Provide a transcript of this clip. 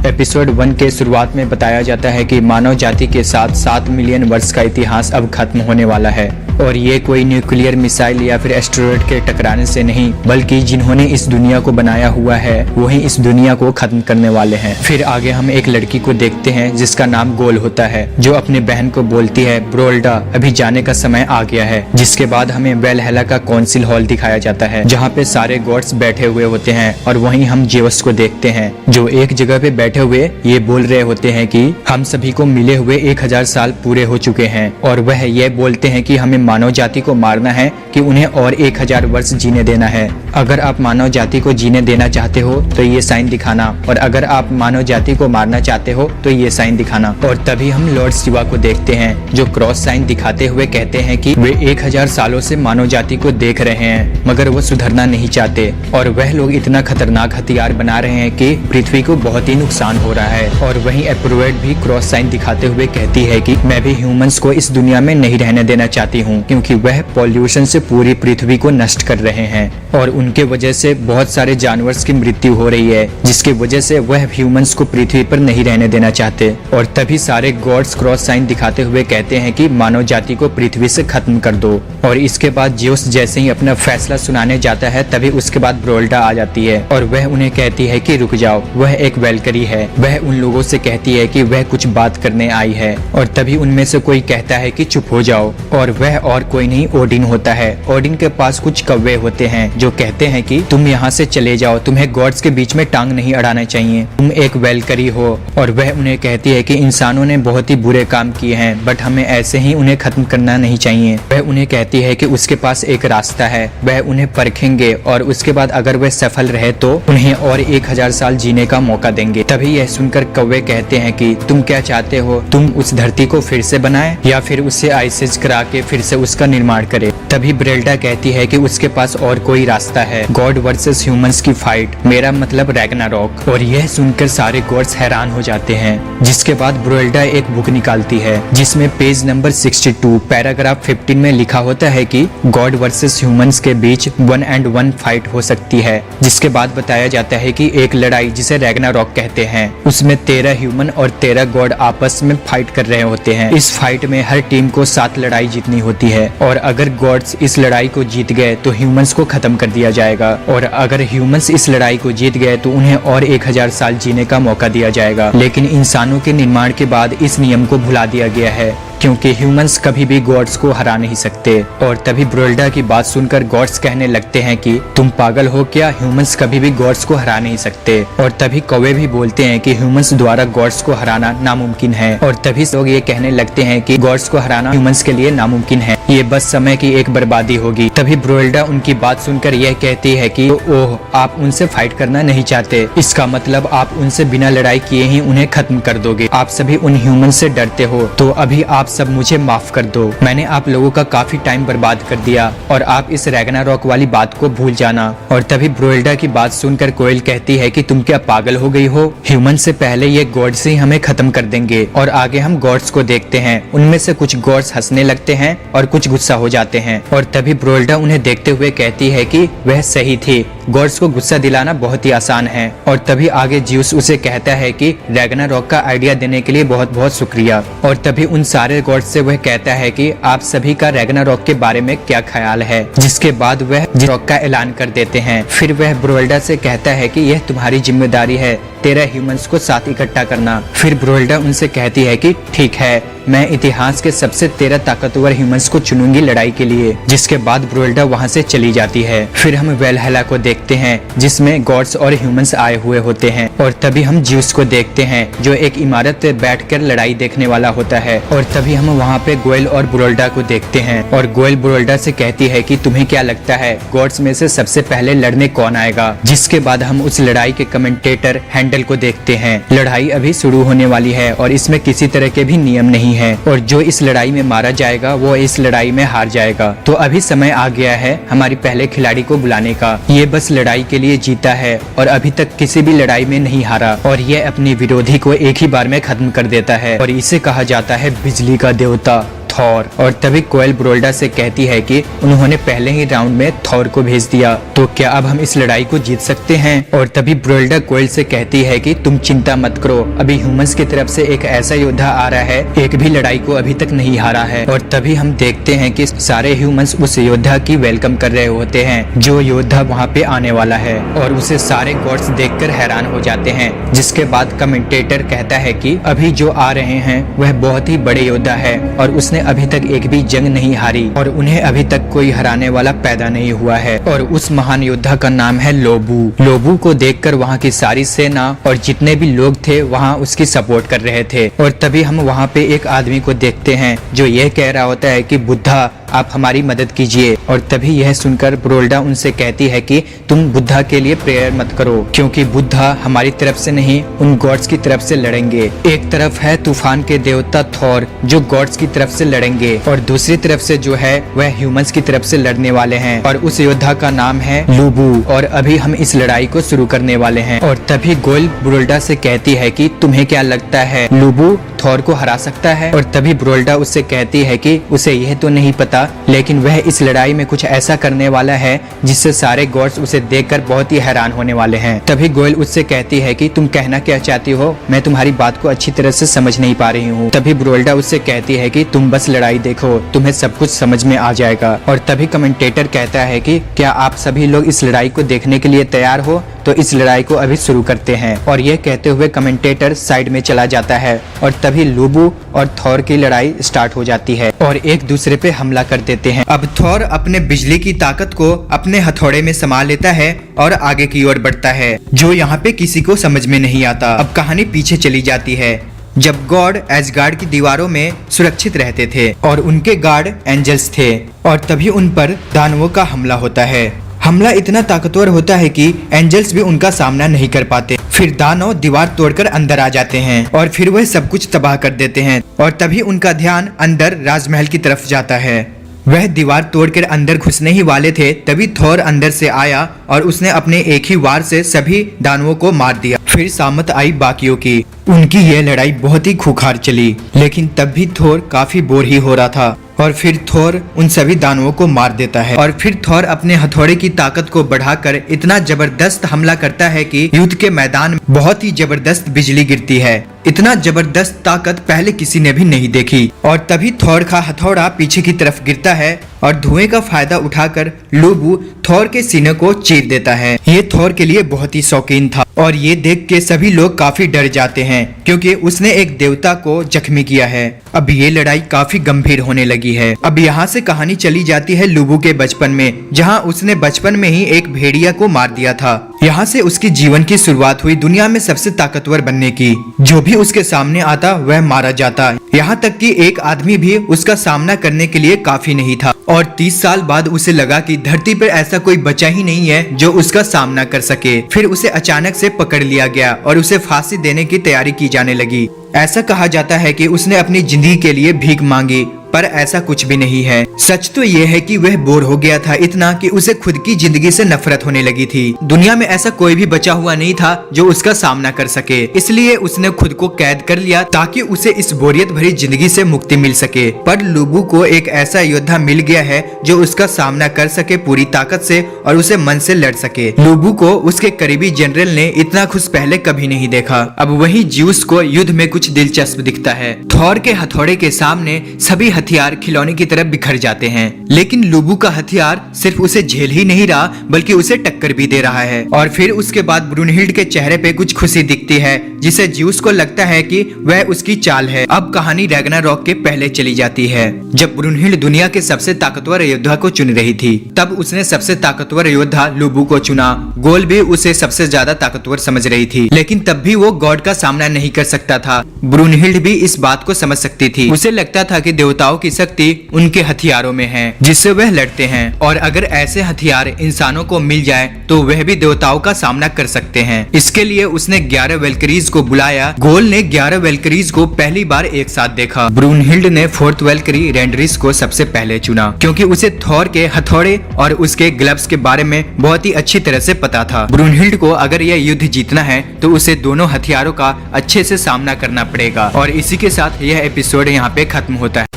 Episode 1 के शुरुआत में बताया जाता है कि मानव जाति के साथ 7 मिलियन वर्ष का इतिहास अब खत्म होने वाला है और ये कोई न्यूक्लियर मिसाइल या फिर एस्टेरॉयड के टकराने से नहीं, बल्कि जिन्होंने इस दुनिया को बनाया हुआ है वही इस दुनिया को खत्म करने वाले हैं। फिर आगे हम एक लड़की को देखते हैं जिसका नाम गोल होता है, जो अपने बहन को बोलती है ब्रोल्डा अभी जाने का समय आ गया है। जिसके बाद हमें वेलहेला का काउंसिल हॉल दिखाया जाता है जहाँ पे सारे गॉड्स बैठे हुए होते हैं और वहीं हम जेवस को देखते हैं जो एक जगह पे बैठे हुए ये बोल रहे होते हैं कि हम सभी को मिले हुए 1000 साल पूरे हो चुके हैं और वह ये बोलते हैं कि हमें मानव जाति को मारना है कि उन्हें और 1000 वर्ष जीने देना है। अगर आप मानव जाति को जीने देना चाहते हो तो ये साइन दिखाना, और अगर आप मानव जाति को मारना चाहते हो तो ये साइन दिखाना। और तभी हम लॉर्ड शिवा को देखते हैं जो क्रॉस साइन दिखाते हुए कहते हैं कि वे 1000 सालों से मानव जाति को देख रहे हैं मगर वो सुधरना नहीं चाहते और वह लोग इतना खतरनाक हथियार बना रहे हैं कि पृथ्वी को बहुत ही नुकसान हो रहा है। और वहीं एप्रोवेट भी क्रॉस साइन दिखाते हुए कहती है कि मैं भी ह्यूमंस को इस दुनिया में नहीं रहने देना चाहती हूँ क्योंकि वह पॉल्यूशन से पूरी पृथ्वी को नष्ट कर रहे हैं और उनके वजह से बहुत सारे जानवर्स की मृत्यु हो रही है जिसकी वजह से वह ह्यूमंस को पृथ्वी पर नहीं रहने देना चाहते। और तभी सारे गॉड्स क्रॉस साइन दिखाते हुए कहते हैं कि मानव जाति को पृथ्वी से खत्म कर दो। और इसके बाद ज्यूस जैसे ही अपना फैसला सुनाने जाता है तभी उसके बाद ब्रोल्डा आ जाती है और वह उन्हें कहती है कि रुक जाओ, वह एक वेलकरी है। वह उन लोगों से कहती है कि वह कुछ बात करने आई है और तभी उनमें से कोई कहता है कि चुप हो जाओ और वह और कोई नहीं ओडिन होता है। ओडिन के पास कुछ कौवे होते हैं जो कहते हैं कि तुम यहाँ से चले जाओ, तुम्हें गॉड्स के बीच में टांग नहीं अड़ाना चाहिए, तुम एक वेलकरी हो। और वह उन्हें कहती है कि इंसानों ने बहुत ही बुरे काम किए हैं बट हमें ऐसे ही उन्हें खत्म करना नहीं चाहिए। वह उन्हें कहती है कि उसके पास एक रास्ता है, वह उन्हें परखेंगे और उसके बाद अगर वह सफल रहे तो उन्हें और 1000 साल जीने का मौका देंगे। तभी यह सुनकर कौवे कहते हैं कि तुम क्या चाहते हो, तुम उस धरती को फिर से बनाए या फिर उससे आइसेज करा के फिर से उसका निर्माण करे। तभी ब्रेल्डा कहती है कि उसके पास और कोई रास्ता है, गॉड वर्सेस ह्यूमंस की फाइट, मेरा मतलब रैग्नारॉक। और यह सुनकर सारे गॉड्स हैरान हो जाते हैं। जिसके बाद ब्रोल्डा एक बुक निकालती है जिसमें पेज नंबर 62 पैराग्राफ 15 में लिखा होता है कि गॉड वर्सेस ह्यूमंस के बीच 1-on-1 फाइट हो सकती है। जिसके बाद बताया जाता है कि एक लड़ाई जिसे रैग्नारॉक कहते हैं उसमें 13 ह्यूमन और 13 गॉड आपस में फाइट कर रहे होते हैं। इस फाइट में हर टीम को 7 लड़ाई जीतनी होती है और अगर गॉड्स इस लड़ाई को जीत गए तो ह्यूमंस को खत्म कर दिया जाएगा और अगर ह्यूमंस इस लड़ाई को जीत गए तो उन्हें और 1000 साल जीने का मौका दिया जाएगा। लेकिन इंसानों के निर्माण के बाद इस नियम को भुला दिया गया है क्योंकि ह्यूमंस कभी भी गॉड्स को हरा नहीं सकते। और तभी ब्रोल्डा की बात सुनकर गॉड्स कहने लगते हैं कि तुम पागल हो क्या, ह्यूमंस कभी भी गॉड्स को हरा नहीं सकते। और तभी कौवे भी बोलते हैं कि ह्यूमंस द्वारा गॉड्स को हराना नामुमकिन है। और तभी लोग ये कहने लगते हैं कि गॉड्स को हराना ह्यूमंस के लिए नामुमकिन है, ये बस समय की एक बर्बादी होगी। तभी ब्रोल्डा उनकी बात सुनकर यह कहती है कि ओह, आप उनसे फाइट करना नहीं चाहते, इसका मतलब आप उनसे बिना लड़ाई किए ही उन्हें खत्म कर दोगे। आप सभी उन ह्यूमंस से डरते हो तो अभी आप सब मुझे माफ कर दो, मैंने आप लोगों का काफी टाइम बर्बाद कर दिया और आप इस रैग्नारॉक वाली बात को भूल जाना। और तभी ब्रोल्डा की बात सुनकर कोयल कहती है कि तुम क्या पागल हो गई हो, ह्यूमन से पहले ये गॉड्स ही हमें खत्म कर देंगे। और आगे हम गॉड्स को देखते हैं, उनमें से कुछ गॉड्स हंसने लगते हैं और कुछ गुस्सा हो जाते हैं। और तभी ब्रोल्डा उन्हें देखते हुए कहती है कि वह सही थी, गॉड्स को गुस्सा दिलाना बहुत ही आसान है। और तभी आगे ज्यूस उसे कहता है कि रैग्नारॉक का आइडिया देने के लिए बहुत बहुत शुक्रिया। और तभी उन सारे गॉड्स से वह कहता है कि आप सभी का रैग्नारॉक के बारे में क्या ख्याल है। जिसके बाद वह रॉक का ऐलान कर देते हैं। फिर वह ब्रोल्डा से कहता है कि यह तुम्हारी जिम्मेदारी है 13 ह्यूमंस को साथ इकट्ठा करना। फिर ब्रोल्डा उनसे कहती है कि ठीक है, मैं इतिहास के सबसे 13 ताकतवर ह्यूमंस को चुनूंगी लड़ाई के लिए। जिसके बाद ब्रोल्डा वहां से चली जाती है। फिर हम वेलहेला को देखते हैं जिसमें गॉड्स और ह्यूमंस आए हुए होते हैं। और तभी हम ज्यूस को देखते हैं जो एक इमारत पे बैठकर लड़ाई देखने वाला होता है। और तभी हम वहाँ पे गोयल और ब्रोल्डा को देखते हैं और गोयल ब्रोल्डा से कहती है कि तुम्हें क्या लगता है गॉड्स में से सबसे पहले लड़ने कौन आएगा। जिसके बाद हम उस लड़ाई के कमेंटेटर हैंडल को देखते हैं। लड़ाई अभी शुरू होने वाली है और इसमें किसी तरह के भी नियम नहीं है और जो इस लड़ाई में मारा जाएगा वो इस लड़ाई में हार जाएगा। तो अभी समय आ गया है हमारी पहले खिलाड़ी को बुलाने का। ये बस लड़ाई के लिए जीता है और अभी तक किसी भी लड़ाई में नहीं हारा और ये अपने विरोधी को एक ही बार में खत्म कर देता है और इसे कहा जाता है बिजली का देवता थॉर। और तभी कोयल ब्रोल्डा से कहती है कि उन्होंने पहले ही राउंड में थॉर को भेज दिया, तो क्या अब हम इस लड़ाई को जीत सकते हैं। और तभी ब्रोल्डा कोयल से कहती है कि तुम चिंता मत करो, अभी ह्यूमंस की तरफ से एक ऐसा योद्धा आ रहा है, एक भी लड़ाई को अभी तक नहीं हारा है। और तभी हम देखते हैं कि सारे ह्यूमंस उस योद्धा की वेलकम कर रहे होते हैं जो योद्धा वहाँ पे आने वाला है, और उसे सारे गॉड्स देखकर हैरान हो जाते हैं। जिसके बाद कमेंटेटर कहता है कि अभी जो आ रहे हैं वह बहुत ही बड़े योद्धा है और उसने अभी तक एक भी जंग नहीं हारी और उन्हें अभी तक कोई हराने वाला पैदा नहीं हुआ है। और उस महान योद्धा का नाम है लोबू। लोबू को देखकर वहाँ की सारी सेना और जितने भी लोग थे वहाँ उसकी सपोर्ट कर रहे थे। और तभी हम वहाँ पे एक आदमी को देखते हैं जो यह कह रहा होता है कि बुद्धा आप हमारी मदद कीजिए। और तभी यह सुनकर ब्रोल्डा उनसे कहती है कि तुम बुद्धा के लिए प्रेयर मत करो, क्योंकि बुद्धा हमारी तरफ से नहीं उन गॉड्स की तरफ से लड़ेंगे। एक तरफ है तूफान के देवता थॉर जो गॉड्स की तरफ से लड़ेंगे और दूसरी तरफ से जो है वह ह्यूमंस की तरफ से लड़ने वाले हैं और उस योद्धा का नाम है लूबू। और अभी हम इस लड़ाई को शुरू करने वाले हैं। और तभी गोयल ब्रोल्डा से कहती है कि तुम्हें क्या लगता है लूबू थॉर को हरा सकता है। और तभी ब्रोल्डा उससे कहती है कि उसे यह तो नहीं पता, लेकिन वह इस लड़ाई में कुछ ऐसा करने वाला है जिससे सारे गॉड्स उसे देखकर बहुत ही हैरान होने वाले हैं। तभी गोयल उससे कहती है कि तुम कहना क्या चाहती हो, मैं तुम्हारी बात को अच्छी तरह से समझ नहीं पा रही हूँ। तभी ब्रोल्डा उससे कहती है कि तुम बस लड़ाई देखो, तुम्हें सब कुछ समझ में आ जाएगा। और तभी कमेंटेटर कहता है कि क्या आप सभी लोग इस लड़ाई को देखने के लिए तैयार हो, तो इस लड़ाई को अभी शुरू करते हैं। और ये कहते हुए कमेंटेटर साइड में चला जाता है और तभी लूबू और थॉर की लड़ाई स्टार्ट हो जाती है और एक दूसरे पे हमला कर देते हैं। अब थॉर अपने बिजली की ताकत को अपने हथौड़े में समा लेता है और आगे की ओर बढ़ता है, जो यहाँ पे किसी को समझ में नहीं आता। अब कहानी पीछे चली जाती है जब गॉड एसगार्ड की दीवारों में सुरक्षित रहते थे और उनके गार्ड एंजल्स थे, और तभी उन पर दानवों का हमला होता है। हमला इतना ताकतवर होता है कि एंजल्स भी उनका सामना नहीं कर पाते। फिर दानव दीवार तोड़कर अंदर आ जाते हैं और फिर वह सब कुछ तबाह कर देते हैं। और तभी उनका ध्यान अंदर राजमहल की तरफ जाता है। वह दीवार तोड़कर अंदर घुसने ही वाले थे, तभी थॉर अंदर से आया और उसने अपने एक ही वार से सभी दानवों को मार दिया। फिर सामत आई बाकियों की। उनकी यह लड़ाई बहुत ही खूंखार चली, लेकिन तब भी थॉर काफी बोर ही हो रहा था। और फिर थॉर उन सभी दानवों को मार देता है और फिर थॉर अपने हथौड़े की ताकत को बढ़ाकर इतना जबरदस्त हमला करता है कि युद्ध के मैदान में बहुत ही जबरदस्त बिजली गिरती है। इतना जबरदस्त ताकत पहले किसी ने भी नहीं देखी। और तभी थॉर का हथौड़ा पीछे की तरफ गिरता है और धुएं का फायदा उठाकर लूबू थॉर के सीने को चीर देता है। ये थॉर के लिए बहुत ही शौकीन था और ये देख के सभी लोग काफी डर जाते हैं क्योंकि उसने एक देवता को जख्मी किया है। अब ये लड़ाई काफी गंभीर होने लगी है। अब यहाँ से कहानी चली जाती है लूबू के बचपन में, जहाँ उसने बचपन में ही एक भेड़िया को मार दिया था। यहाँ से उसकी जीवन की शुरुआत हुई दुनिया में सबसे ताकतवर बनने की। जो भी उसके सामने आता वह मारा जाता, यहाँ तक कि एक आदमी भी उसका सामना करने के लिए काफी नहीं था। और 30 साल बाद उसे लगा कि धरती पर ऐसा कोई बचा ही नहीं है जो उसका सामना कर सके। फिर उसे अचानक से पकड़ लिया गया और उसे फांसी देने की तैयारी की जाने लगी। ऐसा कहा जाता है कि उसने अपनी जिंदगी के लिए भीख मांगी, पर ऐसा कुछ भी नहीं है। सच तो ये है कि वह बोर हो गया था इतना कि उसे खुद की जिंदगी से नफरत होने लगी थी। दुनिया में ऐसा कोई भी बचा हुआ नहीं था जो उसका सामना कर सके, इसलिए उसने खुद को कैद कर लिया ताकि उसे इस बोरियत भरी जिंदगी से मुक्ति मिल सके। पर लूबू को एक ऐसा योद्धा मिल गया है जो उसका सामना कर सके पूरी ताकत से और उसे मन से लड़ सके। लूबू को उसके करीबी जनरल ने इतना खुश पहले कभी नहीं देखा। अब वही ज्यूस को युद्ध में कुछ दिलचस्प दिखता है। थॉर के हथौड़े के सामने सभी हथियार खिलौने की तरफ बिखर जाते हैं, लेकिन लूबू का हथियार सिर्फ उसे झेल ही नहीं रहा बल्कि उसे टक्कर भी दे रहा है। और फिर उसके बाद ब्रूनहिल्ड के चेहरे पे कुछ खुशी दिखती है, जिसे ज्यूस को लगता है कि वह उसकी चाल है। अब कहानी रैग्नारॉक के पहले चली जाती है। जब ब्रूनहिल्ड दुनिया के सबसे ताकतवर योद्धा को चुन रही थी, तब उसने सबसे ताकतवर योद्धा लूबू को चुना। गोल भी उसे सबसे ज्यादा ताकतवर समझ रही थी, लेकिन तब भी वो गॉड का सामना नहीं कर सकता था। ब्रूनहिल्ड भी इस बात को समझ सकती थी। उसे लगता था कि देवताओं की शक्ति उनके हथियारों में है जिससे वह लड़ते हैं, और अगर ऐसे हथियार इंसानों को मिल जाए तो वह भी देवताओं का सामना कर सकते हैं। इसके लिए उसने 11 वेल्करीज को बुलाया। गोल ने 11 वेल्करीज को पहली बार एक साथ देखा। ब्रूनहिल्ड ने 4th वेल्करी रेंडरिस को सबसे पहले चुना क्योंकि उसे थॉर के हथौड़े और उसके ग्लव्स के बारे में बहुत ही अच्छी तरह से पता था। ब्रूनहिल्ड को अगर यह युद्ध जीतना है तो उसे दोनों हथियारों का अच्छे से सामना करना पड़ेगा। और इसी के साथ यह एपिसोड यहाँ पे खत्म होता है।